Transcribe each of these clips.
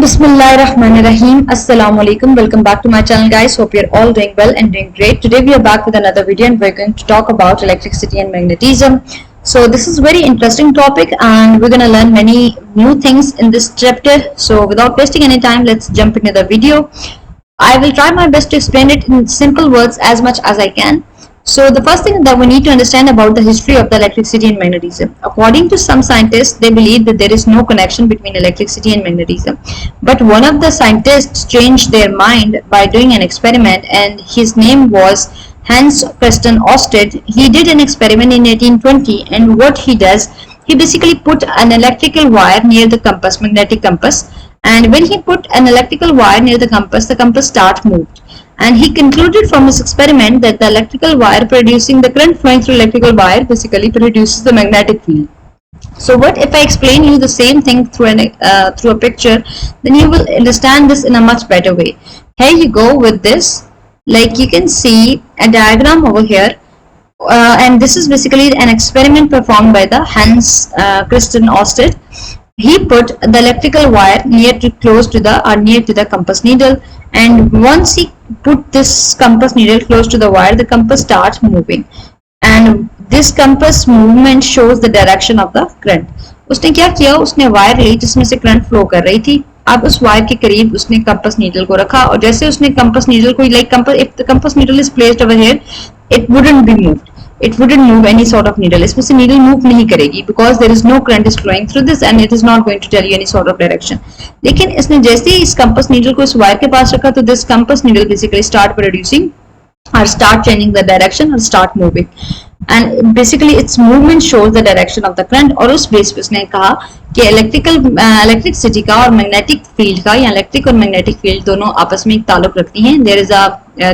Bismillahirrahmanirrahim. Assalamu alaikum. Welcome back to my channel, guys. Hope you're all doing well and doing great. Today we are back with another video and we're going to talk about electricity and magnetism. So this is a very interesting topic and we're going to learn many new things in this chapter. So without wasting any time, let's jump into the video. I will try my best to explain it in simple words as much as I can. So the first thing that we need to understand about the history of the electricity and magnetism. According to some scientists, they believe that there is no connection between electricity and magnetism. But one of the scientists changed their mind by doing an experiment, and his name was Hans Christian Ørsted. He did an experiment in 1820, and what he does, he basically put an electrical wire near the compass, magnetic compass, and when he put an electrical wire near the compass start moved. And he concluded from his experiment that the electrical wire producing the current flowing through electrical wire basically produces the magnetic field. So what if I explain you the same thing through a picture, then you will understand this in a much better way. Here you go with this. Like you can see a diagram over here, and this is basically an experiment performed by the Hans Christian Ørsted. He put the electrical wire near to the compass needle, and once he put this compass needle close to the wire, the compass starts moving, and this compass movement shows the direction of the current. उसने क्या किया, उसने wire ली जिसमें से current flow कर रही थी. अब उस वायर के करीब उसने कंपास नीडल को रखा, और जैसे उसने कंपास नीडल को if the compass needle is placed over here, it wouldn't be moved. It wouldn't move any sort of needle. इसमें से needle move नहीं करेगी because there is no current is flowing through this and it is not going to tell you any sort of direction. लेकिन इसने जैसे ही इस compass needle को इस wire के पास रखा, तो this compass needle basically start producing or start changing the direction or start moving, and basically its movement shows the direction of the current. और उस बेस पे उसने कहा कि इलेक्ट्रिसिटी का और मैग्नेटिक फील्ड का, या इलेक्ट्रिक और मैग्नेटिक फील्ड दोनों आपस में एक ताल्लुक रखती हैं. There is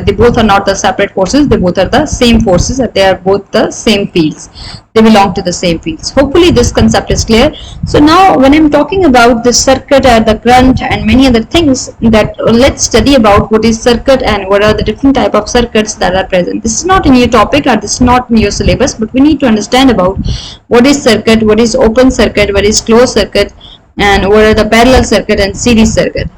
they both are not the separate forces, they both are the same forces, they are both the same fields, they belong to the same fields. Hopefully this concept is clear. So now when I'm talking about the circuit or the current and many other things, that let's study about what is circuit and what are the different type of circuits that are present. This is not a new topic or this is not in your syllabus, but we need to understand about what is circuit, what is open circuit, what is closed circuit, and what are the parallel circuit and series circuit.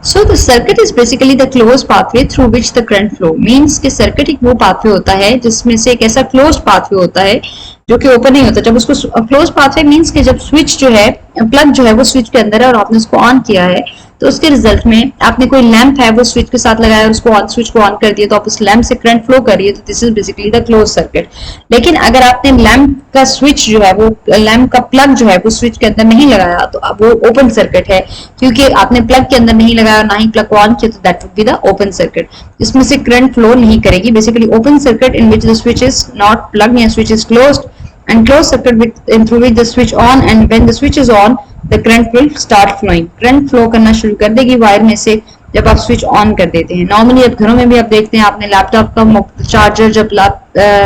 So the circuit is basically the closed pathway through which the current flow. Means कि circuit एक वो pathway होता है जिसमें से एक ऐसा closed pathway होता है जो कि ओपन नहीं होता. जब उसको closed pathway means कि जब स्विच जो है, प्लग जो है वो स्विच के अंदर है और आपने उसको ऑन किया है, तो उसके रिजल्ट में आपने कोई लैंप है वो स्विच के साथ लगाया और उसको स्विच को ऑन कर दिया, तो आप उस लैंप से करंट फ्लो कर रही है, तो this is basically the close circuit. लेकिन अगर आपने लैंप का स्विच जो है वो, लैंप का प्लग जो है वो स्विच के अंदर नहीं लगाया, तो अब वो ओपन सर्किट है, क्योंकि आपने प्लग के अंदर नहीं लगाया और ना ही प्लग को ऑन किया, तो that would be the open circuit. इसमें से करंट फ्लो नहीं करेगी. Basically open circuit in which the switch is not plug या switch is closed, and closed circuit through which the switch on, and when the switch is on the current will start flowing. current flow करना शुरू कर देगी wire में से जब आप switch on कर देते हैं. नॉर्मली अब घरों में भी आप देखते हैं, आपने लैपटॉप का चार्जर जब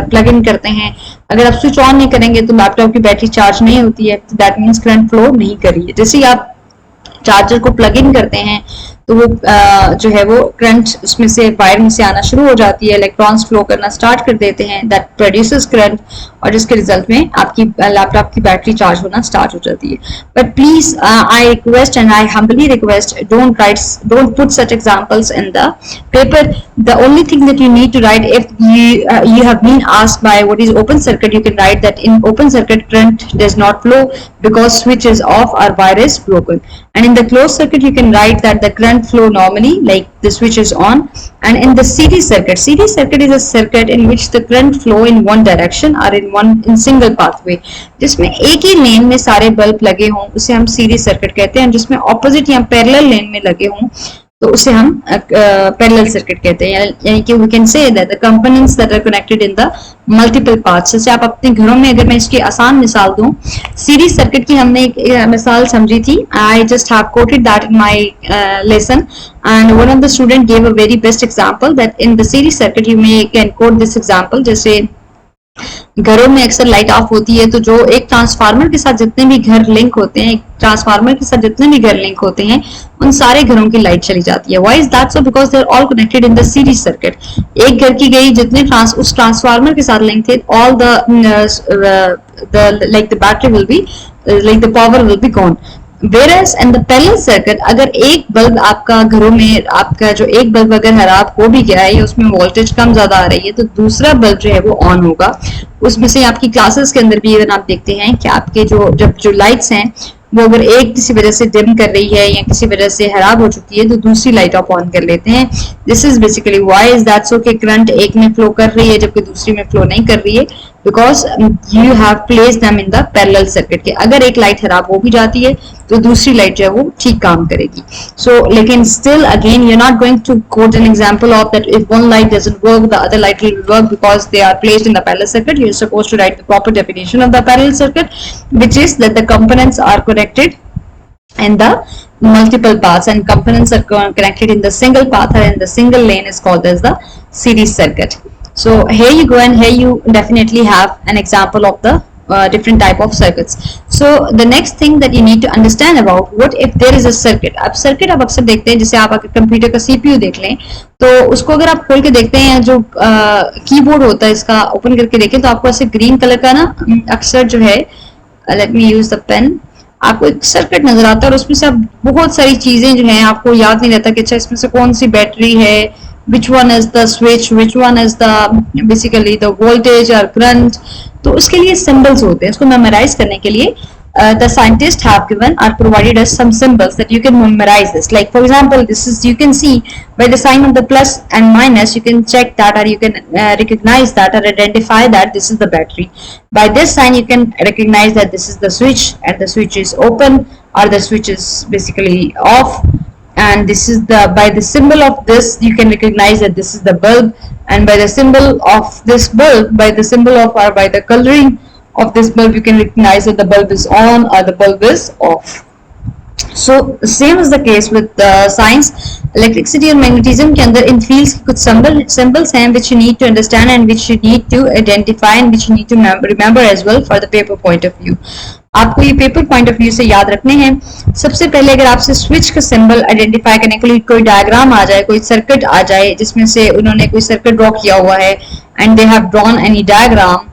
प्लग इन करते हैं, अगर आप स्विच ऑन नहीं करेंगे तो लैपटॉप की बैटरी चार्ज नहीं होती है, दैट मीन्स करंट फ्लो नहीं कर रही है. जैसे ही आप चार्जर को प्लग इन करते हैं तो वो जो है वो करंट उसमें से वायर में से आना शुरू हो जाती है, इलेक्ट्रॉन्स फ्लो करना स्टार्ट कर देते हैं, दैट प्रोड्यूसेस करंट, और जिसके रिजल्ट में आपकी लैपटॉप की बैटरी चार्ज होना स्टार्ट हो जाती है. But please I request and I humbly request, don't put such examples in the paper. The only thing that you need to write, if you have been asked by what is open circuit, you can write that in open circuit current does not flow because switch is off or wire is broken. And in the closed circuit you can write that the current flow normally like the switch is on. And in the series circuit is a circuit in which the current flow in one direction or in single pathway. जिसमें एक ही लेन में सारे bulb लगे हों उसे हम series circuit कहते हैं, जिसमें ऑपोजिट या पैरेलल लेन में लगे हों तो उसे हम पैरेलल सर्किट कहते हैं. यानी कि we can say that the components that are connected in the multiple parts. जैसे आप अपने घरों में, अगर मैं इसकी आसान मिसाल दूं, सीरीज सर्किट की हमने एक मिसाल समझी थी. I just have coated that in my lesson, and one of the student give a very best example that in the series circuit you may can coat this example. जैसे घरों में अक्सर लाइट ऑफ होती है, तो जो एक transformer के साथ जितने भी घर लिंक होते हैं, उन सारे घरों की लाइट चली जाती है. Why is that so? Because they are all connected in the series circuit. एक घर की गई, जितने उस ट्रांसफार्मर के साथ लिंक थे, all the battery will be like the power will be gone. Whereas in the parallel circuit, अगर एक बल्ब आपका घरों में, आपका जो एक बल्ब अगर खराब हो भी गया है या उसमें वोल्टेज कम ज्यादा आ रही है, तो दूसरा बल्ब जो है वो ऑन होगा। उसमें से आपकी क्लासेस के अंदर भी इवन आप देखते हैं कि आपके जो लाइट्स हैं वो अगर एक किसी वजह से डिम कर रही है या किसी वजह से खराब हो चुकी है तो दूसरी लाइट आप ऑन कर लेते हैं। This is basically why is that सो कि करंट एक में फ्लो कर रही है जबकि दूसरी में फ्लो नहीं कर रही है, because you have place them in the parallel circuit के अगर एक लाइट खराब हो भी जाती है तो दूसरी लाइट जो है वो ठीक काम करेगी। सो लेकिन still again you are not going to quote an example of that if one light doesn't work the other light will work because they are placed in the parallel circuit. You are supposed to write the proper definition of the parallel circuit which is that the components are connected in the multiple paths and components are connected in the single path or in the single lane is called as the series circuit. So here you go, and here you definitely have an example of the different type of circuits. So the next thing that you need to understand about, what if there is a circuit. अब circuit आप अक्सर देखते हैं, जैसे आप अगर computer का CPU देख लें तो उसको अगर आप खोल के देखते हैं, जो कीबोर्ड होता है इसका ओपन करके देखें तो आपको ऐसे ग्रीन कलर का ना अक्सर जो है, let me use the pen, आपको एक सर्किट नजर आता है और उसमें से आप बहुत सारी चीजें जो हैं आपको याद नहीं रहता कि अच्छा इसमें से कौन सी बैटरी है, which one is the switch, which one is the basically the voltage or current. तो उसके लिए symbols होते हैं, उसको memorize करने के लिए the scientists have given or provided us some symbols that you can memorize this. Like for example, this is, you can see by the sign of the plus and minus you can check that, or you can recognize that or identify that this is the battery. By this sign you can recognize that this is the switch and the switch is open or the switch is basically off. And this is the, by the symbol of this you can recognize that this is the bulb, and by the symbol of this bulb, by the symbol of, or by the coloring of this bulb you can recognize that the bulb is on or the bulb is off. So same is the case with science. Electricity and magnetism के अंदर इन fields के कुछ symbols हैं which you need to understand and which you need to identify and which you need to remember as well for the paper point of view. आपको ये paper point of view से याद रखने हैं। सबसे पहले अगर आपसे स्विच का सिंबल आइडेंटिफाई करने के लिए कोई डायग्राम आ जाए, कोई सर्किट आ जाए जिसमें से उन्होंने कोई सर्किट ड्रॉ किया हुआ है and they have drawn any diagram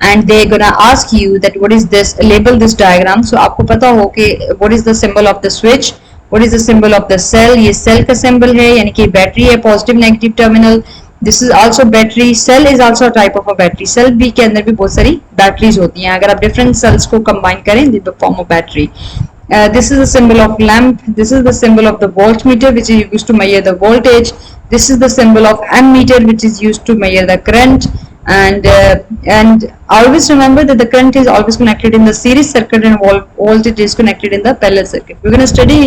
and they gonna ask you that what is this, label this diagram. So आपको पता हो कि what is the symbol of the switch, what is the symbol of the cell. ये cell का symbol है, यानी कि battery है, positive negative terminal. This is also battery. Cell is also a type of a battery. Cell भी के अंदर भी बहुत सारी batteries होती हैं, अगर आप different cells को combine करें they form a battery. This is the symbol of lamp. This is the symbol of the voltmeter which is used to measure the voltage. This is the symbol of ammeter which is used to measure the current. And always remember that the current is always connected in the series circuit and voltage is connected in the parallel circuit. We're going to study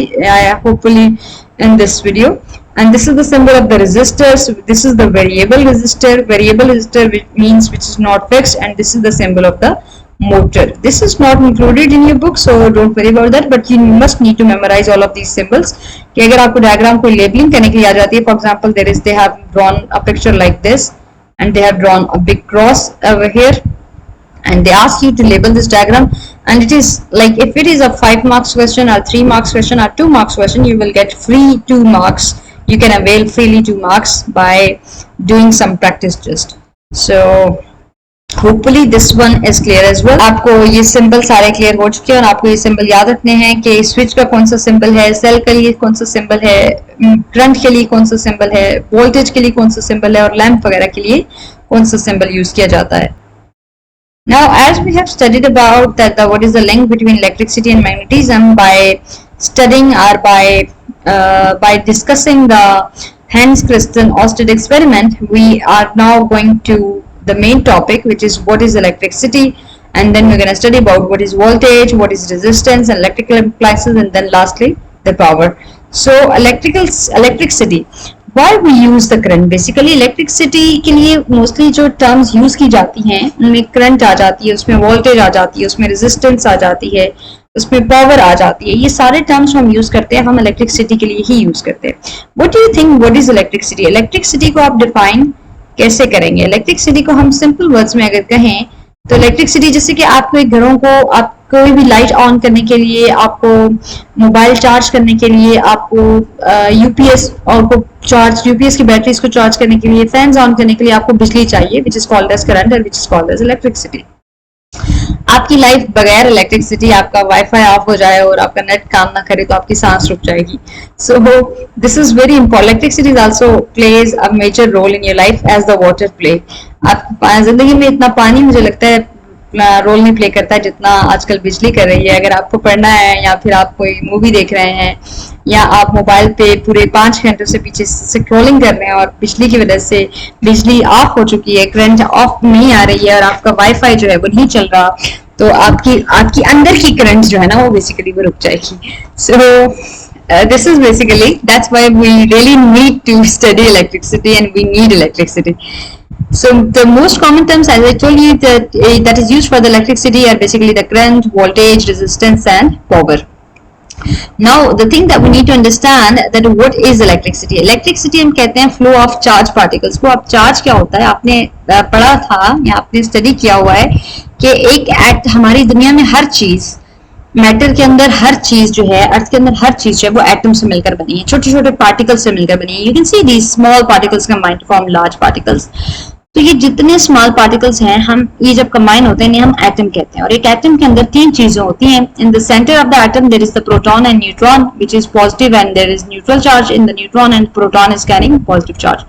hopefully in this video. And this is the symbol of the resistor. So this is the variable resistor. Variable resistor means which is not fixed, and this is the symbol of the motor. This is not included in your book, so don't worry about that, but you must need to memorize all of these symbols. कि अगर आपको diagram को labelling करने के लिए आ जाती है, for example they have drawn a picture like this and they have drawn a big cross over here and they ask you to label this diagram, and it is like if it is a 5 marks question or 3 marks question or 2 marks question, you will get free 2 marks. You can avail freely 2 marks by doing some practice just. So hopefully this one is clear as well. आपको ये symbol सारे clear हो चुके हैं और आपको ये symbol याद रखने हैं कि स्विच का कौन सा सिंबल है, सेल के लिए कौन सा सिंबल है, करंट के लिए कौन सा सिंबल है, वोल्टेज के लिए कौन सा सिंबल है और लैंप वगैरह के लिए कौन सा सिंबल यूज किया जाता है. Now as we have studied about that what is the link between electricity and magnetism by studying or by discussing the Hans-Christian Ørsted experiment, we are now going to the main topic, which is what is electricity, and then we're going to study about what is voltage, what is resistance and electrical appliances, and then lastly the power. So electricity, why we use the current. Basically electricity के लिए mostly जो terms use की जाती हैं उनमें current आ जाती है, उसमें voltage आ जाती है, उसमें resistance आ जाती है, उसमें power आ जाती है. ये सारे terms हम use करते हैं, हम electricity के लिए ही use करते हैं. What do you think what is electricity? Electricity को आप define कैसे करेंगे? इलेक्ट्रिसिटी को हम सिंपल वर्ड्स में अगर कहें तो इलेक्ट्रिसिटी जैसे कि आपको घरों को, आप कोई भी लाइट ऑन करने के लिए, आपको मोबाइल चार्ज करने के लिए, आपको यूपीएस और को चार्ज, यूपीएस की बैटरीज को चार्ज करने के लिए, फैंस ऑन करने के लिए आपको बिजली चाहिए, which is called as current और which is called as electricity. आपकी लाइफ बगैर इलेक्ट्रिसिटी, आपका वाईफाई ऑफ हो जाए और आपका नेट काम ना करे तो आपकी सांस रुक जाएगी. So this is very important. Electricity is also plays a major role in your life as the water play. आप जिंदगी में इतना पानी मुझे लगता है रोल नहीं प्ले करता है जितना आजकल बिजली कर रही है. अगर आपको पढ़ना है या फिर आप कोई मूवी देख रहे हैं या आप मोबाइल पे पूरे 5 घंटों से पीछे स्क्रॉलिंग कर रहे हैं और बिजली की वजह से बिजली ऑफ हो चुकी है, करंट ऑफ नहीं आ रही है और आपका वाईफाई जो है वो नहीं चल रहा, तो आपकी आपकी अंदर की करंट जो है ना वो बेसिकली वो रुक जाएगी. सो this is basically, that's why we really need to study electricity and we need electricity. So the most common terms, as I told you, that is used for the electricity are basically the current, voltage, resistance, and power. Now the thing that we need to understand that what is electricity. Electricity हम कहते हैं flow of charge particles. वो अब charge क्या होता है, आपने पढ़ा था या आपने स्टडी किया हुआ है कि एक हमारी दुनिया में हर चीज, मैटर के अंदर हर चीज जो है, अर्थ के अंदर हर चीज जो है वो एटम से मिलकर बनी है, छोटे छोटे पार्टिकल्स से मिलकर बनी है. You can see these small particles combine to form large particles. तो ये जितने स्मॉल पार्टिकल्स हैं, हम ये जब कंबाइन होते हैं हम एटम कहते हैं. और एक एटम के अंदर 3 चीजें होती हैं. In the centre of the atom there is the proton and neutron which is positive and there is neutral charge in the neutron and proton is carrying positive charge.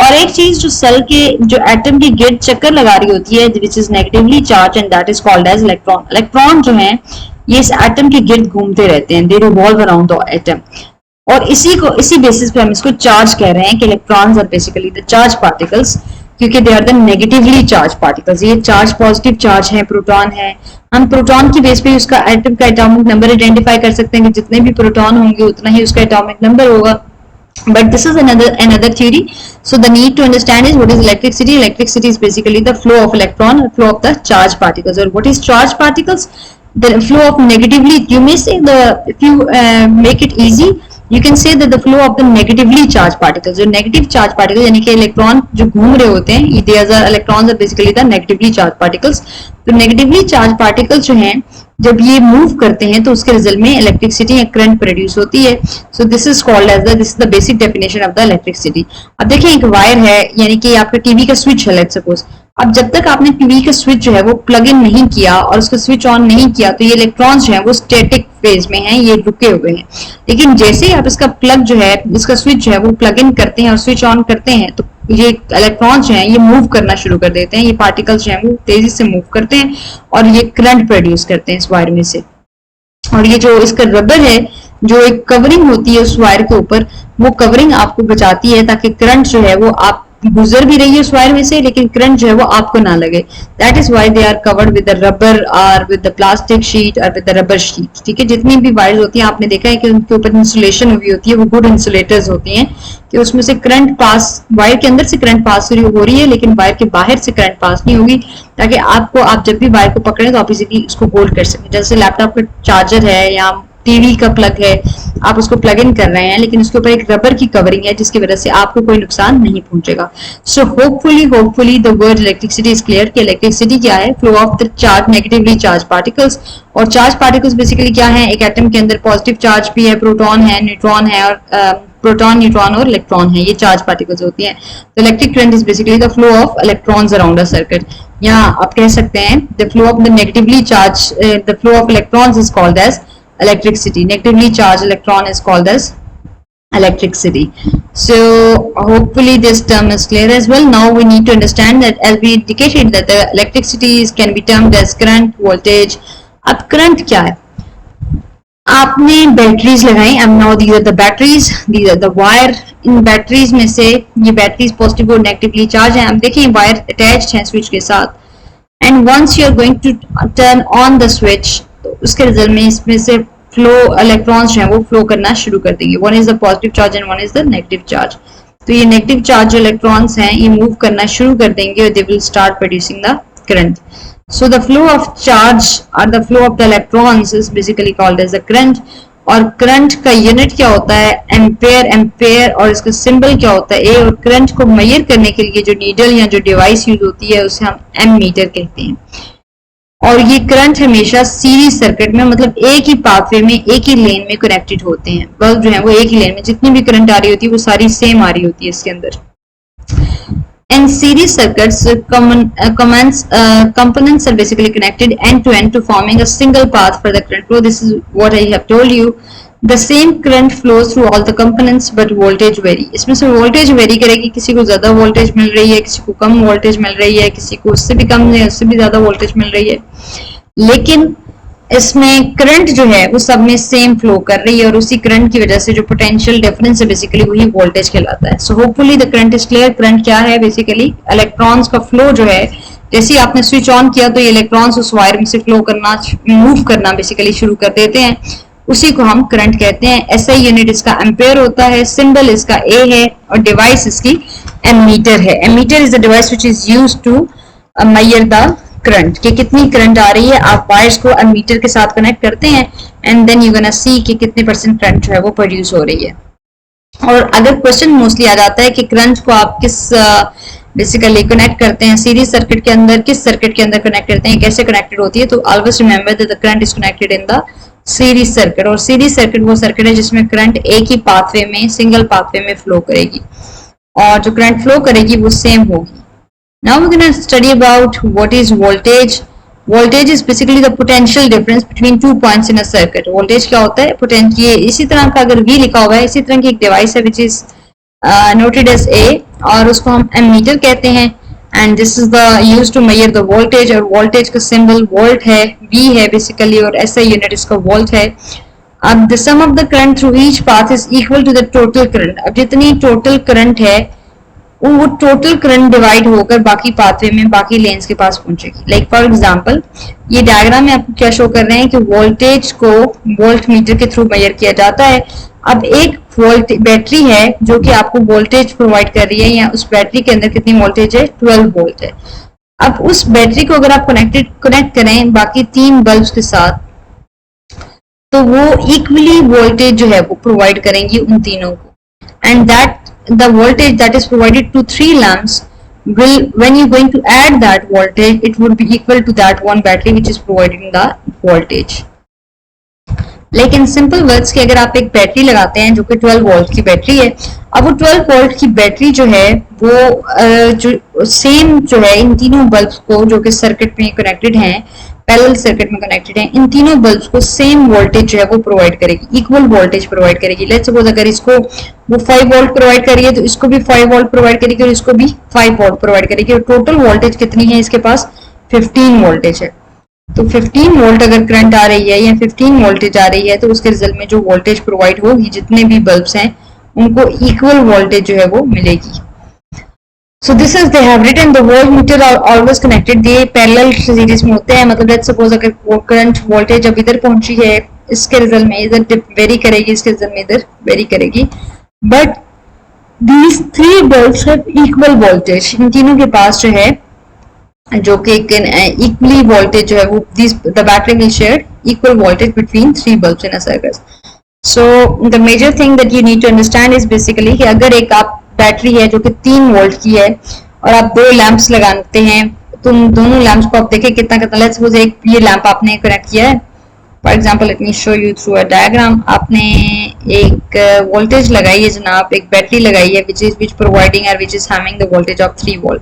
और एक चीज जो सेल के जो एटम की गिर्द चक्कर लगा रही होती है which is negatively charge and that is called as electron. Electron जो है ये इस एटम के गिर्द घूमते रहते हैं, दे रिवॉल्व अराउंड द एटम. और इसी बेसिस पे हम इसको चार्ज कह रहे हैं कि electrons are basically the charge particles, क्योंकि they are the negatively charge particles. ये चार्ज पॉजिटिव चार्ज है, प्रोटॉन है. हम प्रोटॉन की बेस पे उसका एटम का एटॉमिक नंबर आइडेंटिफाई कर सकते हैं कि जितने भी प्रोटॉन होंगे उतना ही उसका एटॉमिक नंबर होगा. But this is another theory. So the need to understand is what is electricity. Electricity is basically the flow of electron, or flow of the charge particles. Or what is charge particles? The flow of negatively. You may say if you make it easy, you can say that the flow of the negatively charged particles. जो negative charge particles यानी कि electron जो घूम रहे होते हैं, these are electrons are basically the negatively charged particles. तो negatively charged particles जो हैं जब ये मूव करते हैं तो उसके रिजल्ट में इलेक्ट्रिसिटी या करंट प्रोड्यूस होती है. So this is called as this is the basic definition of the electricity. अब देखिए एक वायर है, यानी कि आपका टीवी का स्विच है, लेट्स सपोज. अब जब तक आपने टीवी का स्विच जो है वो प्लग इन नहीं किया और उसका स्विच ऑन नहीं किया तो ये इलेक्ट्रॉन्स जो है वो स्टैटिक फेज में हैं, ये रुके हुए हैं. लेकिन जैसे ही आप इसका प्लग जो है, इसका स्विच जो है वो प्लग इन करते हैं और स्विच ऑन करते हैं तो ये इलेक्ट्रॉन्स जो हैं ये मूव करना शुरू कर देते हैं. ये पार्टिकल्स जो हैं वो तेजी से मूव करते हैं और ये करंट प्रोड्यूस करते हैं इस वायर में से. और ये जो इसका रबर है, जो एक कवरिंग होती है उस वायर के ऊपर, वो कवरिंग आपको बचाती है ताकि करंट जो है वो आप गुजर भी रही है उस वायर में से लेकिन करंट जो है वो आपको ना लगे. That is why they are covered with the rubber और विद द प्लास्टिक शीट और विद द रबर शीट. ठीक है, जितनी भी वायर्स होती हैं आपने देखा है कि उनके ऊपर इंसुलेशन हुई होती है, वो गुड इंसुलेटर्स होती हैं कि उसमें से करंट पास, वायर के अंदर से करंट पास हो रही है लेकिन वायर के बाहर से करंट पास नहीं होगी, ताकि आपको, आप जब भी वायर को पकड़े तो आप इजीली उसको होल्ड कर सकें. जैसे लैपटॉप का चार्जर है या टीवी का प्लग है, आप उसको प्लग इन कर रहे हैं लेकिन उसके ऊपर एक रबर की कवरिंग है जिसकी वजह से आपको कोई नुकसान नहीं पहुंचेगा. So hopefully the word electricity is clear कि इलेक्ट्रिसिटी क्या है, flow of the charge negatively charge particles. और चार्ज पार्टिकल्स बेसिकली क्या है, एक एटम के अंदर पॉजिटिव चार्ज भी है, प्रोटॉन है, न्यूट्रॉन है, और प्रोटॉन, न्यूट्रॉन और इलेक्ट्रॉन है, ये चार्ज पार्टिकल्स होती हैं. तो electric current is basically the flow of electrons around a circuit. या आप कह सकते हैं the flow of the negatively charge, the flow of electrons is called as electricity. Negatively charged electron is called as electricity. So hopefully this term is clear as well. Now we need to understand that as we indicated that the electricity can be termed as current, voltage. अब current क्या है, आपने batteries लगाई. अब now these are the batteries, these are the wire. In batteries में से ये batteries positive और नेगेटिवली चार्ज हैं. अब देखिए वायर अटैच्ड है स्विच के साथ, and once you are going to turn on the switch, तो उसके रिजल्ट में इसमें से फ्लो इलेक्ट्रॉन्स जो हैं वो फ्लो करना शुरू कर देंगे. One is the positive charge and one is the negative charge. तो ये नेगेटिव चार्ज जो इलेक्ट्रॉन्स हैं ये मूव करना शुरू कर देंगे और they will start producing the current. So the flow of charge और the flow of the electrons is basically called as the current. और करंट का यूनिट क्या होता है, एम्पेयर. एम्पेयर और इसका सिंबल क्या होता है, ए. और करंट को मेजर करने के लिए जो नीडल या जो डिवाइस यूज होती है उसे हम एम मीटर कहते हैं. और ये करंट हमेशा सीरीज सर्किट में, मतलब एक ही पाथवे में, एक ही लेन में कनेक्टेड होते हैं. बल्ब जो है वो एक ही लेन में, जितनी भी करंट आ रही होती है वो सारी सेम आ रही होती है इसके अंदर. And series circuits, components are basically connected end to end to forming a single path for the current flow. This is what I have told you. The same current flows through all the components, but voltage vary. इसमें से voltage vary करेगी, किसी को ज़्यादा voltage मिल रही है, किसी को कम voltage मिल रही है, किसी को उससे भी कम है, उससे भी ज़्यादा voltage मिल रही है, लेकिन इसमें करंट जो है वो सब में सेम फ्लो कर रही है और उसी करंट की वजह से जो पोटेंशियल डिफरेंस है बेसिकली वही वोल्टेज कहलाता है. So hopefully the current is clear. Current क्या है? बेसिकली इलेक्ट्रॉन्स का फ्लो जो है, जैसे ही आपने स्विच ऑन किया तो ये इलेक्ट्रॉन्स उस वायर में से फ्लो करना, मूव करना बेसिकली शुरू कर देते हैं. उसी को हम करंट कहते हैं. एसआई यूनिट इसका एम्पेयर होता है, सिंबल इसका ए है और डिवाइस इसकी एमीटर है. Ammeter is the device which is used to measure the current, कि कितनी करंट आ रही है. आप वायर्स को एमीटर के साथ कनेक्ट करते हैं and then you gonna see कि कितने परसेंट करंट जो है वो प्रोड्यूस हो रही है. और अगर क्वेश्चन मोस्टली आ जाता है कि करंट को आप किस बेसिकली कनेक्ट करते हैं, सीरीज सर्किट के अंदर, किस सर्किट के अंदर कनेक्ट करते हैं, कैसे कनेक्टेड होती है, तो always remember that the current is connected in the series circuit. और सीरीज सर्किट वो सर्किट है जिसमें करंट एक ही पाथवे में, सिंगल पाथवे में फ्लो करेगी और जो करंट फ्लो करेगी वो सेम होगी. Now we're going to study about what is voltage. Voltage is basically the potential difference between two points in a circuit. Voltage क्या होता है? Potential. ये इसी तरह का अगर V लिखा हुआ है, इसी तरह की एक डिवाइस है which is noted as A और उसको हम एमीटर कहते हैं. And this is the used to measure the voltage और voltage का symbol volt है, V है basically और SI unit इसका volt है. अब the sum of the current through each path is equal to the total current. अब जितनी total current है वो टोटल करंट डिवाइड होकर बाकी पाथवे में, बाकी लेन्स के पास पहुंचेगी. लाइक फॉर एग्जांपल ये डायग्राम में आपको क्या शो कर रहे हैं कि वोल्टेज को वोल्ट मीटर के थ्रू मेजर किया जाता है. अब एक वोल्ट बैटरी है जो कि आपको वोल्टेज प्रोवाइड कर रही है, या उस बैटरी के अंदर कितनी वोल्टेज है? 12 वोल्ट है. अब उस बैटरी को अगर आप कनेक्ट करें बाकी 3 बल्ब्स के साथ तो वो इक्वली वोल्टेज जो है वो प्रोवाइड करेंगी उन तीनों को. And that the voltage that is provided to 3 lamps will, when you're going to add that voltage, it would be equal to that one battery which is providing the voltage. लेकिन simple words कि अगर आप एक battery लगाते हैं जो कि 12 volt की बैटरी है, अब वो 12 वोल्ट की बैटरी जो है वो जो सेम जो है इन तीनों बल्ब्स को जो कि सर्किट में कनेक्टेड हैं, पैरेलल सर्किट में कनेक्टेड है, इन तीनों बल्ब्स को सेम वोल्टेज जो है वो प्रोवाइड करेगी, इक्वल वोल्टेज प्रोवाइड करेगी. लेट्स सपोज अगर इसको वो 5 वोल्ट प्रोवाइड कर रही है तो इसको भी 5 वोल्ट प्रोवाइड करेगी और इसको भी 5 वोल्ट प्रोवाइड करेगी. और टोटल वोल्टेज कितनी है इसके पास? 15 वोल्टेज है. तो 15 वोल्ट अगर करंट आ रही है या 15 वोल्टेज आ रही है तो उसके रिजल्ट में जो वोल्टेज प्रोवाइड होगी, जितने भी बल्ब्स हैं उनको इक्वल वोल्टेज जो है वो मिलेगी. So this is they have written the voltmeter are always connected. they parallel series में होते हैं. मतलब let's suppose अगर करंट वोल्टेज अब इधर पहुंची है, इसके रिजल्ट में इधर वेरी करेगी, इसके रिजल्ट में इधर वेरी करेगी. But these 3 bulbs have equal voltage. इन तीनों के पास जो है जो कि इक्वली वोल्टेज जो है वो the battery will share equal voltage between 3 bulbs in a circuit. So the major thing that you need to understand is basically कि अगर एक आप बैटरी है जो कि 3 वोल्ट की है और आप 2 लैंप्स लगाते हैं, तुम दोनों लैंप्स को आप देखें कितना कितना. लेट्स सपोज एक ये लैंप आपने कनेक्ट किया है. For example let me show you through a diagram. आपने एक वोल्टेज लगाई है जनाब, एक बैटरी लगाई है which providing or which is having the voltage of 3 volt.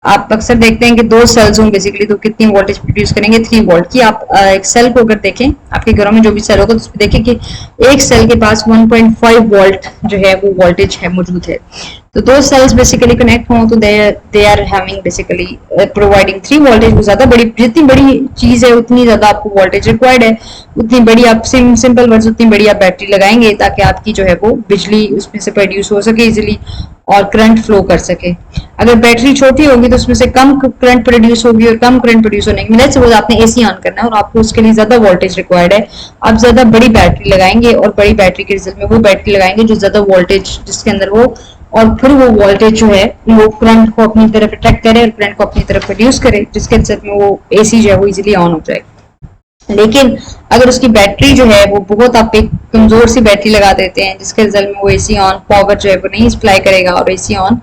आप अक्सर देखते हैं कि 2 सेल्स हों बेसिकली, तो कितनी वोल्टेज प्रोड्यूस करेंगे? 3 वोल्ट की. आप एक सेल को अगर देखें, आपके घरों में जो भी सेल होगा तो उसमें देखें कि एक सेल के पास 1.5 वोल्ट जो है वो वोल्टेज है मौजूद है. तो 2 सेल्स बेसिकली कनेक्ट हों तो they are having basically providing 3 voltage. वो ज्यादा बड़ी, जितनी बड़ी चीज है उतनी ज्यादा आपको वोल्टेज रिक्वायर्ड है, उतनी बड़ी आप सिंपल वर्ड्स उतनी बड़ी आप बैटरी लगाएंगे ताकि आपकी जो है वो बिजली उसमें से प्रोड्यूस हो सके इजिली और करंट फ्लो कर सके. अगर बैटरी छोटी होगी तो उसमें से कम करंट प्रोड्यूस होगी और कम करंट प्रोड्यूस होने के लिए सपोज आपने एसी ऑन करना है और आपको उसके लिए ज्यादा वोल्टेज रिक्वायर्ड है, आप ज्यादा बड़ी बैटरी लगाएंगे और बड़ी बैटरी के रिजल्ट में वो बैटरी लगाएंगे जो ज्यादा वोल्टेज जिसके अंदर हो, और फिर वो वोल्टेज जो है वो करंट को अपनी तरफ अट्रैक्ट करे और करंट को अपनी तरफ प्रोड्यूस करे, जिसके रिजल्ट में वो एसी जो है वो इजिली ऑन हो जाए. लेकिन अगर उसकी बैटरी जो है वो बहुत, आप एक कमजोर सी बैटरी लगा देते हैं जिसके रिजल्ट में वो एसी ऑन पावर जो है वो नहीं सप्लाई करेगा और एसी ऑन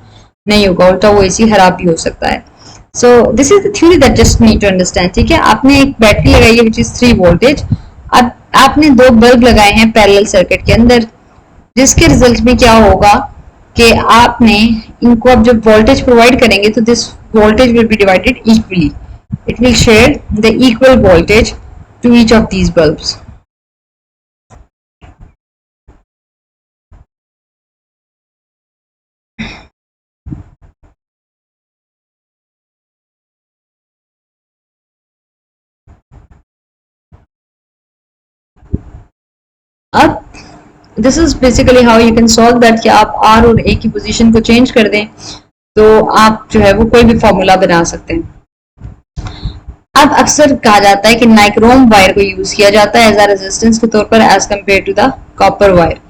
नहीं होगा, उल्टा वो एसी खराब भी हो सकता है. So this is the theory that just need to understand. ठीक है, आपने एक बैटरी लगाई है विच इज 3 वोल्टेज. अब आपने 2 बल्ब लगाए हैं पैरेलल सर्किट के अंदर, जिसके रिजल्ट में क्या होगा कि आपने इनको अब जब वोल्टेज प्रोवाइड करेंगे तो this voltage will be divided equally, it will share the equal voltage to each of these bulbs. अब this is basically how you can solve that कि आप आर और ए की पोजीशन को चेंज कर दें तो आप जो है वो कोई भी फॉर्मूला बना सकते हैं. अब अक्सर कहा जाता है कि नाइक्रोम वायर को यूज किया जाता है एज अ रेजिस्टेंस के तौर पर as compare to the copper wire.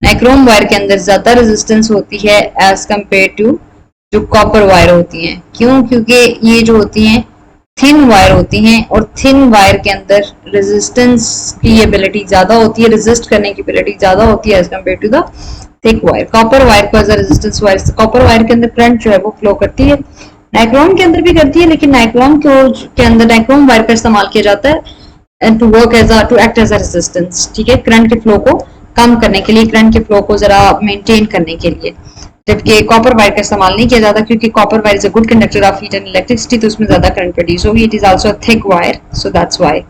Nichrome wire के अंदर ज्यादा रेजिस्टेंस होती है एज कम्पेयर टू जो कॉपर वायर होती हैं. क्यों? क्योंकि ये जो होती हैं थिन वायर होती हैं और थिन वायर के अंदर रेजिस्टेंस की एबिलिटी ज्यादा होती है, रेजिस्ट करने की एबिलिटी ज्यादा होती है as compare to the thick wire. Copper wire को as a resistance wire, copper wire के अंदर करंट जो है वो फ्लो करती है, नाइक्रोम के अंदर भी करती है, लेकिन नाइक्रोम के अंदर नाइक्रोम वायर का इस्तेमाल किया जाता है to work as to act as a resistance. ठीक है, करंट के फ्लो को कम करने के लिए, करंट के फ्लो को जरा मेंटेन करने के लिए. जबकि कॉपर वायर का इस्तेमाल नहीं किया जाता क्योंकि copper wire is a good conductor of heat and electricity, तो उसमें ज्यादा करंट प्रोड्यूस होगी. It is also a thick wire, so that's why.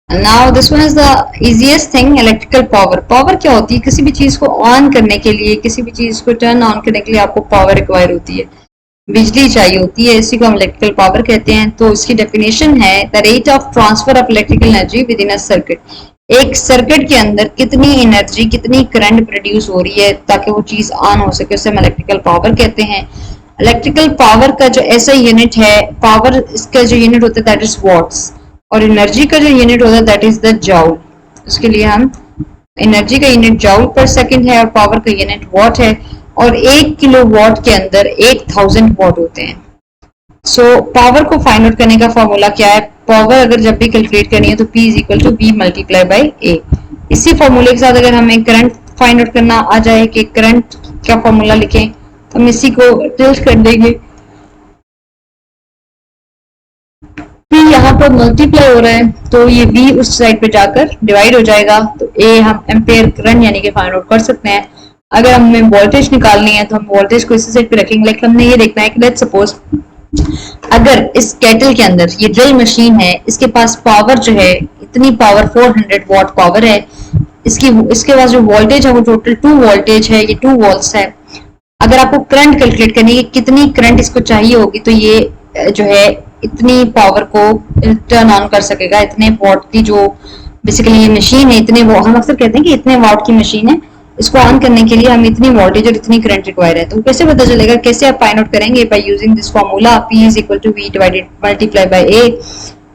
Now this one is the easiest thing, electrical power. Power क्या होती है? किसी भी चीज को ऑन करने के लिए, किसी भी चीज को टर्न ऑन करने के लिए आपको पावर रिक्वायर होती है, बिजली चाहिए होती है, इसी को हम इलेक्ट्रिकल पावर कहते हैं. तो इसकी डेफिनेशन है the rate of transfer of electrical energy with in a circuit. एक सर्किट के अंदर कितनी एनर्जी, कितनी करंट प्रोड्यूस हो रही है ताकि वो चीज ऑन हो सके, उसे हम इलेक्ट्रिकल पावर कहते हैं. इलेक्ट्रिकल पावर का जो ऐसा यूनिट है, पावर इसका जो यूनिट होता है दैट इज वॉट्स, और एनर्जी का जो यूनिट होता है दैट इज द जाउल. उसके लिए हम एनर्जी का यूनिट जाउल पर सेकंड है और पावर का यूनिट वॉट है, और 1 किलो वॉट के अंदर 8000 वॉट होते हैं. सो पावर को फाइंड आउट करने का फॉर्मूला क्या है? पावर अगर जब भी कैलकुलेट करनी है तो P is equal to V multiply by A. इसी फॉर्मूले के साथ अगर हमें करंट फाइंड आउट करना आ जाए कि करंट का फॉर्मूला लिखें तो हम इसी को टिल्ट कर देंगे. P यहाँ पर मल्टीप्लाई हो रहा है तो ये V उस साइड पे जाकर डिवाइड हो जाएगा, तो A हम एम्पेयर करंट यानी कि फाइंड आउट कर सकते हैं. अगर हमें वोल्टेज निकालनी है तो हम वोल्टेज को इसी साइड पे रखेंगे. लाइक हमने ये देखना है कि लेट्स सपोज अगर इस केटल के अंदर ये ड्रिल मशीन है, इसके पास पावर जो है इतनी पावर 400 वॉट पावर है, इसके पास जो वोल्टेज है वो टोटल 2 वोल्टेज है, ये 2 वोल्ट्स है. अगर आपको करंट कैलकुलेट करनी है कितनी करंट इसको चाहिए होगी तो ये जो है इतनी पावर को टर्न ऑन कर सकेगा, इतने वॉट की जो बेसिकली ये मशीन है, इतने हम अक्सर कहते हैं कि इतने वॉट की मशीन है, इसको ऑन करने के लिए हमें इतनी वोल्टेज और इतनी करंट रिक्वायर है. तो कैसे पता चलेगा, कैसे आप फाइंड आउट करेंगे? By using this formula P is equal to V divided multiply by A.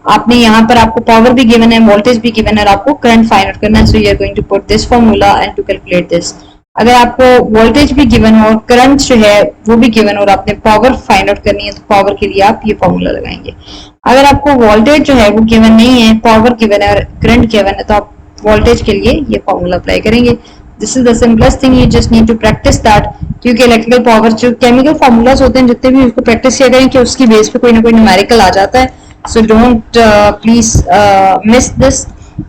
आपने यहाँ पर आपको पावर भी गिवन है, वोल्टेज भी गिवन है और आपको करंट फाइंड आउट करना है. So you are going to put this formula and to calculate this. अगर आपको वोल्टेज भी गिवन हो और करंट जो है वो भी गिवन हो और आपने पावर फाइंड आउट करनी है तो पावर के लिए आप ये फॉर्मूला लगाएंगे. अगर आपको वोल्टेज जो है वो गिवन नहीं है, पावर गिवन है और करंट गिवन है, तो आप वोल्टेज के लिए ये फॉर्मूला अप्लाई करेंगे. This is the simplest thing, you just need to practice that. क्योंकि इलेक्ट्रिकल पावर जो केमिकल फॉर्मूलाज होते हैं जितने भी, उसको प्रैक्टिस किया करें कि उसकी बेस पे कोई ना कोई न्यूमेरिकल आ जाता है. So don't please miss this.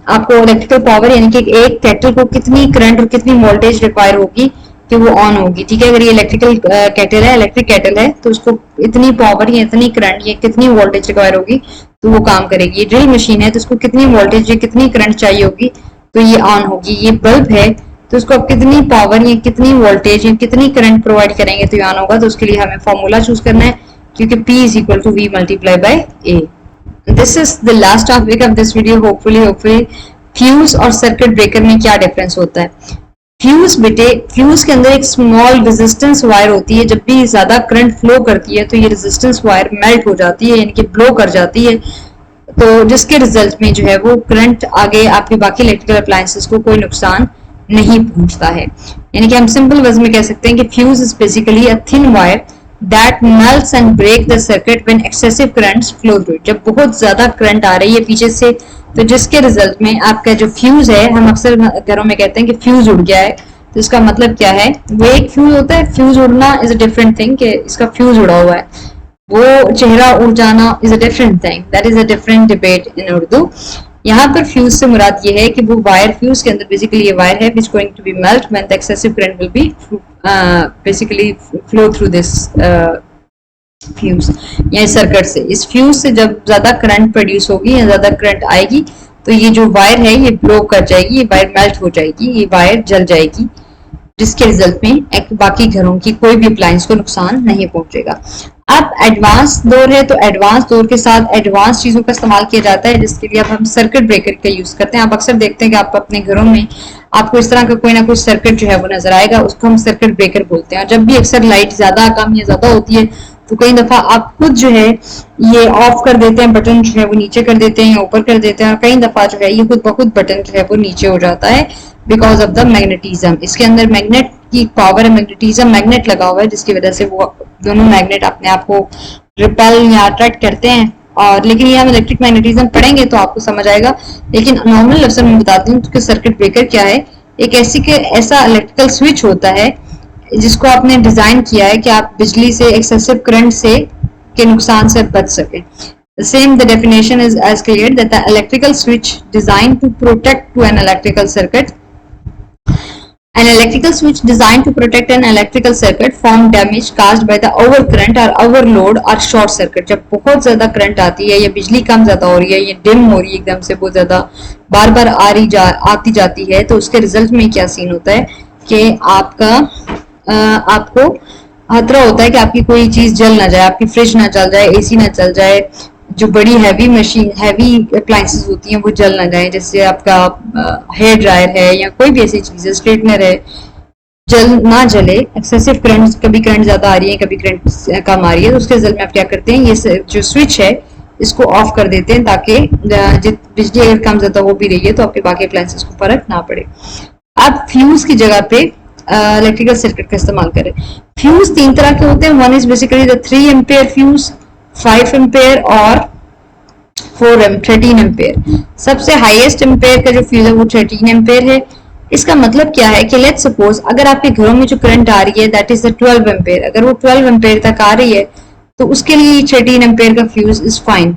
आपको इलेक्ट्रिकल पावर यानी कि एक केटल को कितनी करंट और कितनी वोल्टेज रिक्वायर होगी कि वो ऑन होगी. ठीक है, अगर ये इलेक्ट्रिकल केटल है, इलेक्ट्रिक केटल है, तो उसको इतनी पावर या इतनी करंट या कितनी वोल्टेज रिक्वायर होगी तो वो काम करेगी. ये ड्रिल मशीन है तो उसको कितनी वोल्टेज या कितनी करंट चाहिए होगी तो ये ऑन होगी. ये बल्ब है तो उसको आप कितनी पावर या कितनी वोल्टेज या कितनी करंट प्रोवाइड करेंगे तो ये ऑन होगा. तो उसके लिए हमें फॉर्मूला चूज करना है क्योंकि P is equal to V multiply by A. This is the last topic of this video. Hopefully fuse और सर्किट ब्रेकर में क्या डिफरेंस होता है. फ्यूज बेटे, फ्यूज के अंदर एक स्मॉल रेजिस्टेंस वायर होती है. जब भी ज्यादा करंट फ्लो करती है तो ये रेजिस्टेंस वायर मेल्ट हो जाती है यानी कि ब्लो कर जाती है, तो जिसके रिजल्ट में जो है वो करंट आगे आपके बाकी इलेक्ट्रिकल अप्लायंसेस को कोई नुकसान नहीं पहुंचता है. यानी कि हम सिंपल वर्ड में कह सकते हैं कि fuse is basically a thin wire that melts and break the circuit when excessive currents flow through. जब बहुत ज्यादा करंट आ रही है पीछे से तो जिसके रिजल्ट में आपका जो फ्यूज है, हम अक्सर घरों में कहते हैं कि फ्यूज उड़ गया है, तो इसका मतलब क्या है, वो एक फ्यूज होता है. फ्यूज उड़ना इज अ डिफरेंट थिंग कि इसका फ्यूज उड़ा हुआ है, वो चेहरा उड़ जाना is a different thing, that is a different debate in Urdu. यहाँ पर फ्यूज से मुराद ये है कि वो वायर, फ्यूज के अंदर बेसिकली ये वायर है which going to be melt when the excessive current will be basically flow through this fuse या सर्किट से। इस फ्यूज से जब ज्यादा करंट प्रोड्यूस होगी या ज्यादा करंट आएगी तो ये जो वायर है ये ब्लो कर जाएगी, ये वायर मेल्ट हो जाएगी, ये वायर जल जाएगी, जिसके रिजल्ट में बाकी घरों की कोई भी अप्लायंस को नुकसान नहीं पहुंचेगा। अब एडवांस दौर है, तो एडवांस दौर के साथ एडवांस चीजों का इस्तेमाल किया जाता है, जिसके लिए अब हम सर्किट ब्रेकर का यूज करते हैं। आप अक्सर देखते हैं कि आप अपने घरों में आपको इस तरह का कोई ना कोई सर्किट जो है वो नजर आएगा, उसको हम सर्किट ब्रेकर बोलते हैं। और जब भी अक्सर लाइट ज्यादा कम या ज्यादा होती है तो कई दफा आप खुद जो है ये ऑफ कर देते हैं, बटन जो है वो नीचे कर देते हैं या ऊपर कर देते हैं, और कई दफा जो है ये खुद ब खुद बटन जो है वो नीचे हो जाता है बिकॉज ऑफ द मैग्नेटिज्म। इसके अंदर मैग्नेट की पावर है, मैग्नेटिज्म, मैग्नेट लगा हुआ है, जिसकी वजह से वो दोनों मैग्नेट अपने आप को रिपेल या अट्रैक्ट करते हैं। और लेकिन ये हम इलेक्ट्रिक मैग्नेटिज्म पढ़ेंगे तो आपको समझ आएगा, लेकिन नॉर्मल लफ्ज़ में बताती हूँ कि सर्किट ब्रेकर क्या है। एक ऐसा इलेक्ट्रिकल स्विच होता है जिसको आपने डिजाइन किया है कि आप बिजली से, एक्सेसिव करंट से के नुकसान से बच सके। Same, the definition is as clear that the electrical switch designed to protect to an electrical circuit. An electrical switch designed to protect an electrical circuit from damage caused by the overcurrent or overload or short circuit. जब बहुत ज्यादा current आती है या बिजली कम ज्यादा हो रही है, ये डिम हो रही है एकदम से, बहुत ज्यादा बार बार आती जाती है, तो उसके रिजल्ट में क्या सीन होता है कि आपको खतरा होता है कि आपकी कोई चीज जल ना जाए, आपकी फ्रिज ना चल जाए, एसी ना चल जाए, जो बड़ी हैवी मशीन, हैवी अप्लायंसेस होती हैं वो जल ना जाए, जैसे आपका हेयर ड्रायर है या कोई भी ऐसी चीज है, स्ट्रेटनर है, जल ना जले। एक्सेसिव करंट, कभी करंट ज्यादा आ रही है, कभी करंट कम आ रही है, तो उसके रिजल्ट में आप क्या करते हैं, ये जो स्विच है इसको ऑफ कर देते हैं ताकि बिजली अगर कम ज्यादा हो भी रही है तो आपके बाकी अप्लायंसेस को फर्क ना पड़े। अब फ्यूज की जगह पे इलेक्ट्रिकल सर्किट का इस्तेमाल करें। फ्यूज तीन तरह के होते हैं, one is basically the 3 ampere fuse, 5 ampere और 13 एम्पेयर। सबसे हाईएस्ट एम्पेयर का जो फ्यूज है वो 13 एम्पेयर है। इसका मतलब क्या है कि लेट्स सपोज अगर आपके घरों में जो करंट आ रही है दैट इज द 12 एम्पेयर, अगर वो 12 एम्पेयर तक आ रही है तो उसके लिए 13 एम्पेयर का फ्यूज इज फाइन।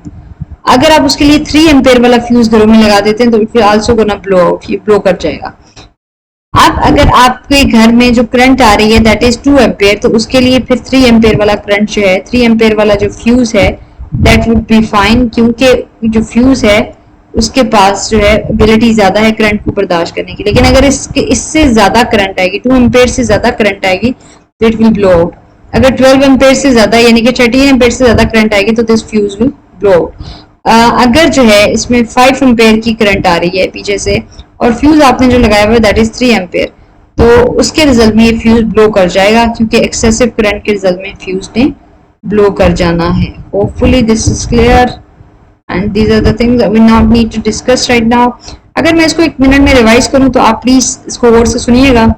अगर आप उसके लिए 3 एम्पेयर वाला फ्यूज घरों में लगा देते हैं तो it will also gonna blow out, ये ब्लो कर जाएगा। अब अगर आपके घर में जो करंट आ रही है दैट इज 2 एम्पेयर, तो उसके लिए फिर 3 एम्पेयर वाला करंट जो है, 3 एम्पेयर वाला जो फ्यूज है दैट वुड बी फाइन, क्योंकि जो फ्यूज है उसके पास जो है एबिलिटी ज्यादा है करंट को बर्दाश्त करने की। लेकिन अगर इससे ज्यादा करंट आएगी, 2 एम्पेयर से ज्यादा करंट आएगी तो इट विल ब्लो आउट। अगर 12 एम्पेयर से ज्यादा यानी कि 13 एम्पेयर से ज्यादा करंट आएगी तो this fuse will blow out. अगर जो है इसमें 5 एम्पेयर की करंट आ रही है पीछे से और फ्यूज आपने जो लगाया हुआ है दैट इज 3 एम्पेयर, तो उसके रिजल्ट में ये फ्यूज ब्लो कर जाएगा, क्योंकि एक्सेसिव करंट के रिजल्ट में फ्यूज ने ब्लो कर जाना है। Hopefully this is clear and these are the things we not need to discuss right now. अगर मैं इसको 1 मिनट में रिवाइज करूं तो आप प्लीज इसको गौर से सुनिएगा।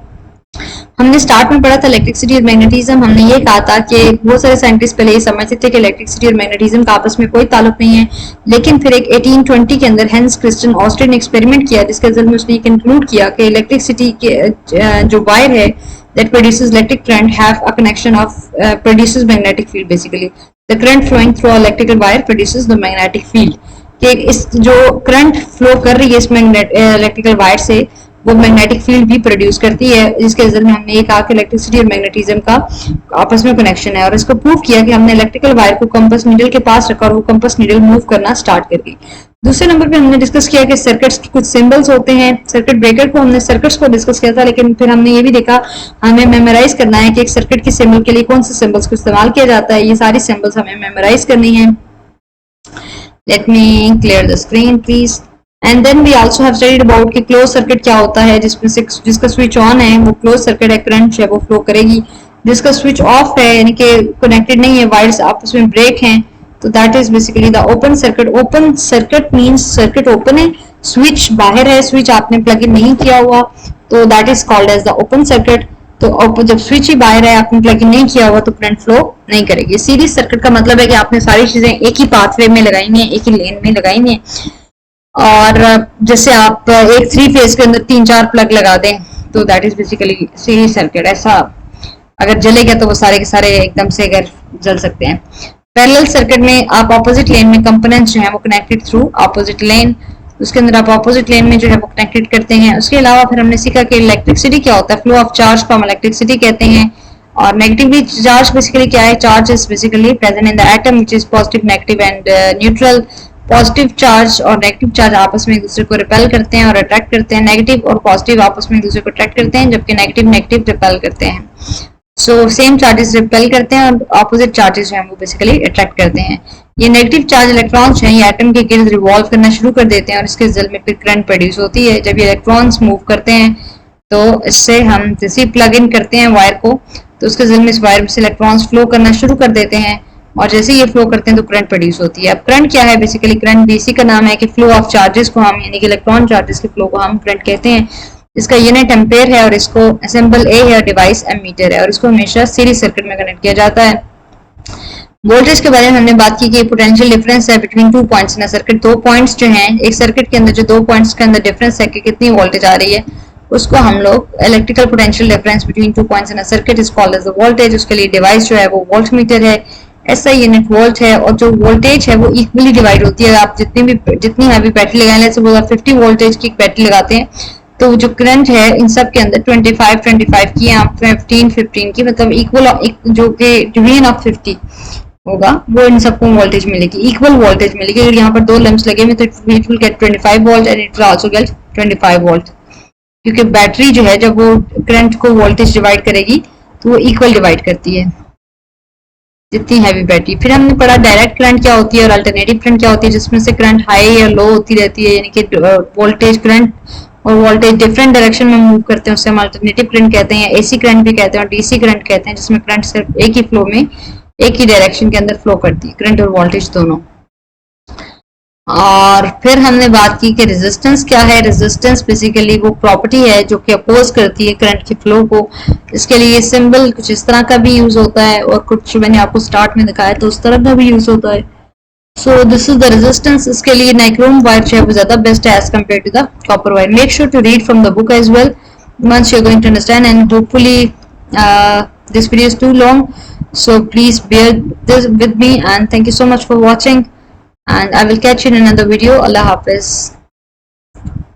हमने स्टार्ट में पढ़ा था इलेक्ट्रिसिटी और मैग्नेटिज्म। हमने ये कहा था कि बहुत सारे साइंटिस्ट पहले ये समझते थे कि इलेक्ट्रिसिटी और मैग्नेटिज्म का आपस में कोई ताल्लुक नहीं है, लेकिन फिर एक 1820 के अंदर हेंस क्रिस्टियन ऑस्टिन ने एक्सपेरिमेंट किया, जिसके रिजल्ट में उसने कंक्लूड किया कि इलेक्ट्रिसिटी के जो वायर है that produces electric current have a connection of produces magnetic field, basically the current flowing through electrical wire produces the magnetic field। कि इस जो करंट फ्लो कर रही है इस इलेक्ट्रिकल वायर से वो मैग्नेटिक फील्ड भी प्रोड्यूस करती है, जिसके रिजल्ट में हमने ये कहा कि इलेक्ट्रिसिटी और मैग्नेटिज्म का आपस में कनेक्शन है। और इसको प्रूव किया कि हमने इलेक्ट्रिकल वायर को कंपास नीडल के पास रखा और वो कंपास नीडल मूव करना स्टार्ट कर गई। दूसरे नंबर पे हमने डिस्कस किया कि सर्किट्स के कुछ सिंबल्स होते हैं। सर्किट ब्रेकर को हमने सर्किट्स को डिस्कस किया था, लेकिन फिर हमने ये भी देखा हमें मेमोराइज करना है कि एक सर्किट के सिंबल के लिए कौन से सिंबल्स को इस्तेमाल किया जाता है। ये सारी सिंबल्स हमें मेमोराइज करनी है। Let me clear the screen please. And then we also have studied about कि क्लोज सर्किट क्या होता है, जिसमें से जिसका स्विच ऑन है वो क्लोज सर्किट है, करंट है वो फ्लो करेगी। जिसका स्विच ऑफ है यानी कि कनेक्टेड नहीं है, वायर्स आपस में ब्रेक हैं, तो that is basically the open circuit. Open circuit means circuit open है, स्विच बाहर है, स्विच आपने प्लग इन नहीं किया हुआ, तो that is called as the open circuit. तो जब स्विच ही बाहर है, आपने प्लग इन नहीं किया हुआ, तो करंट फ्लो नहीं करेगी। सीरीज सर्किट का मतलब है कि आपने सारी चीजें एक ही पाथवे में लगाई है, एक ही लेन में लगाई है। और जैसे आप एक 3 फेज के अंदर 3-4 प्लग लगा दें तो that is basically series circuit. ऐसा अगर जलेगा तो वो सारे के सारे एकदम से अगर जल सकते हैं। पैरेलल सर्किट में आप ऑपोजिट लेन में कंपोनेंट्स जो हैं वो कनेक्टेड थ्रू ऑपोजिट लेन। उसके अंदर आप ऑपोजिट लेन में जो है वो कनेक्टेड करते हैं। उसके अलावा फिर हमने सीखा कि इलेक्ट्रिसिटी क्या होता है, फ्लो ऑफ चार्ज को हम इलेक्ट्रिसिटी कहते हैं। और नेगेटिवली चार्ज बेसिकली क्या है, charge is basically present in the atom which is positive, negative and neutral. Positive charge और नेगेटिव चार्ज आपस में एक दूसरे को रिपेल करते हैं और अट्रैक्ट करते हैं, नेगेटिव और पॉजिटिव आपस में एक दूसरे को अट्रैक्ट करते हैं, जबकि नेगेटिव नेगेटिव रिपेल करते हैं। सो सेम चार्जेस रिपेल करते हैं और ऑपोजिट चार्जेस जो हैं वो बेसिकली अट्रैक्ट करते हैं। ये नेगेटिव चार्ज इलेक्ट्रॉन्स हैं ये एटम के गिर्द रिवॉल्व करना शुरू कर देते हैं और इसके रिजल्ट में फिर करंट प्रोड्यूस होती है। जब ये इलेक्ट्रॉन्स मूव करते हैं तो इससे हम जैसे प्लग इन करते हैं वायर को, तो उसके रिजल्ट में इस वायर से इलेक्ट्रॉन्स फ्लो करना शुरू कर देते हैं और जैसे ये फ्लो करते हैं तो करंट प्रोड्यूस होती है। अब करंट क्या है, बेसिकली करंट डीसी का नाम है कि फ्लो ऑफ चार्जेस को हम यानी कि इलेक्ट्रॉन चार्जेस के फ्लो को हम करंट कहते हैं। इसका यूनिट एम्पेयर है और इसको असेंबल ए है, डिवाइस एमीटर है और इसको हमेशा सीरीज सर्किट में कनेक्ट किया जाता है। वोल्टेज के बारे में हमने बात की कि पोटेंशियल डिफरेंस है between two points in a circuit. दो पॉइंट्स जो हैं एक सर्किट के अंदर, जो दो पॉइंट्स के अंदर डिफरेंस है कि कितनी वोल्टेज आ रही है, उसको हम लोग electrical potential difference between two points in a circuit is called as the voltage. उसके लिए डिवाइस जो है वो वोल्ट मीटर है, ऐसा यूनिट वोल्ट है और जो वोल्टेज है वो इक्वली डिवाइड होती है। आप जितनी हैवी बैटरी लगाएं, जैसे 50 वोल्टेज की बैटरी लगाते हैं तो जो करंट है इन सब के अंदर 25 की या 15 की, मतलब इक्वल जो कि डिवीजन ऑफ 50 होगा वो इन सबको वोल्टेज मिलेगी, इक्वल वोल्टेज मिलेगी। अगर यहाँ पर दो लम्प्स लगे हुए तो it will get 25 volt and it will also get 25 volt, क्योंकि बैटरी जो है जब वो करंट को वोल्टेज डिवाइड करेगी तो वो इक्वल डिवाइड करती है जितनी हैवी बैटरी। फिर हमने पढ़ा डायरेक्ट करंट क्या होती है और अल्टरनेटिव करंट क्या होती है, जिसमें से करंट हाई या लो होती रहती है, यानी कि वोल्टेज करंट और वोल्टेज डिफरेंट डायरेक्शन में मूव करते हैं, उससे हम अल्टरनेटिव करंट कहते हैं। एसी करंट भी कहते हैं और डीसी करंट कहते हैं, जिसमें करंट सिर्फ एक ही फ्लो में एक ही डायरेक्शन के अंदर फ्लो करती है, करंट और वोल्टेज दोनों। और फिर हमने बात की कि रेजिस्टेंस क्या है। रेजिस्टेंस बेसिकली वो प्रॉपर्टी है जो कि अपोज करती है करंट के फ्लो को। इसके लिए सिंबल कुछ इस तरह का भी यूज होता है और कुछ मैंने आपको स्टार्ट में दिखाया तो उस तरह का भी यूज होता है। So this is the resistance. इसके लिए नाइक्रोम वायर जो है वो ज्यादा बेस्ट है as compare to the copper wire. Make sure to read from the book as well once you're going to understand, and hopefully this video is too long, so please bear this with me, and thank you so much for watching, and I will catch you in another video. Allah Hafiz.